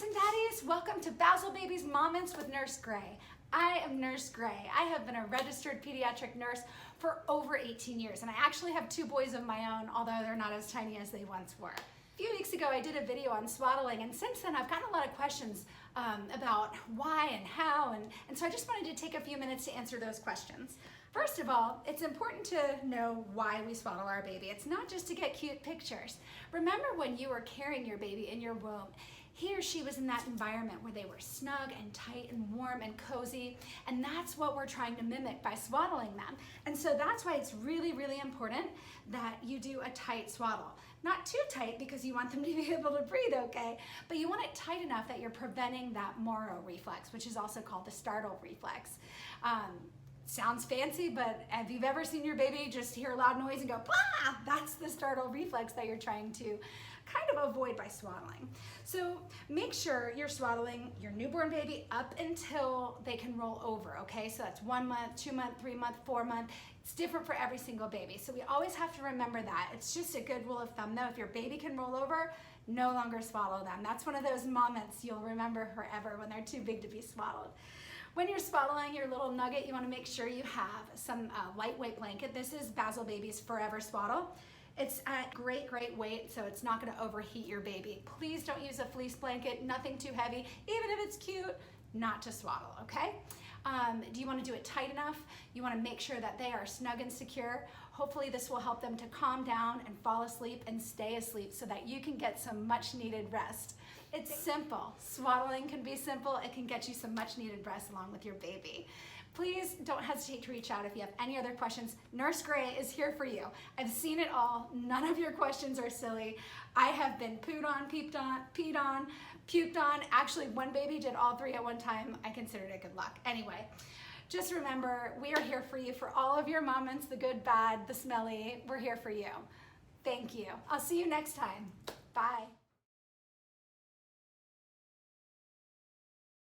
and daddies, welcome to Bazzle Baby's Moments with Nurse Gra. I am Nurse Gra. I have been a registered pediatric nurse for over 18 years, and I actually have 2 boys of my own, although they're not as tiny as they once were. A few weeks ago, I did a video on swaddling, and since then, I've gotten a lot of questions about why and how, and so I just wanted to take a few minutes to answer those questions. First of all, it's important to know why we swaddle our baby. It's not just to get cute pictures. Remember when you were carrying your baby in your womb, he or she was in that environment where they were snug and tight and warm and cozy, and that's what we're trying to mimic by swaddling them. And so that's why it's really, really important that you do a tight swaddle. Not too tight because you want them to be able to breathe okay, but you want it tight enough that you're preventing that Moro reflex, which is also called the startle reflex. Sounds fancy, but if you've ever seen your baby just hear a loud noise and go, "Bah!" That's the startle reflex that you're trying to kind of avoid by swaddling. So make sure you're swaddling your newborn baby up until they can roll over, okay? So that's 1 month, 2 month, 3 month, 4 month. It's different for every single baby. So we always have to remember that. It's just a good rule of thumb though. If your baby can roll over, no longer swaddle them. That's one of those moments you'll remember forever when they're too big to be swaddled. When you're swaddling your little nugget, you want to make sure you have some lightweight blanket. This is Bazzle Baby's Forever Swaddle. It's at great weight, so it's not going to overheat your baby. Please don't use a fleece blanket, nothing too heavy, even if it's cute, not to swaddle, okay? Do you want to do it tight enough? You want to make sure that they are snug and secure. Hopefully this will help them to calm down and fall asleep and stay asleep so that you can get some much needed rest. It's simple. Swaddling can be simple. It can get you some much needed rest along with your baby. Please don't hesitate to reach out if you have any other questions. Nurse Gra is here for you. I've seen it all. None of your questions are silly. I have been pooed on, peed on, puked on. Actually, one baby did all 3 at one time. I considered it good luck. Anyway, just remember, we are here for you for all of your moments, the good, bad, the smelly. We're here for you. Thank you. I'll see you next time. Bye.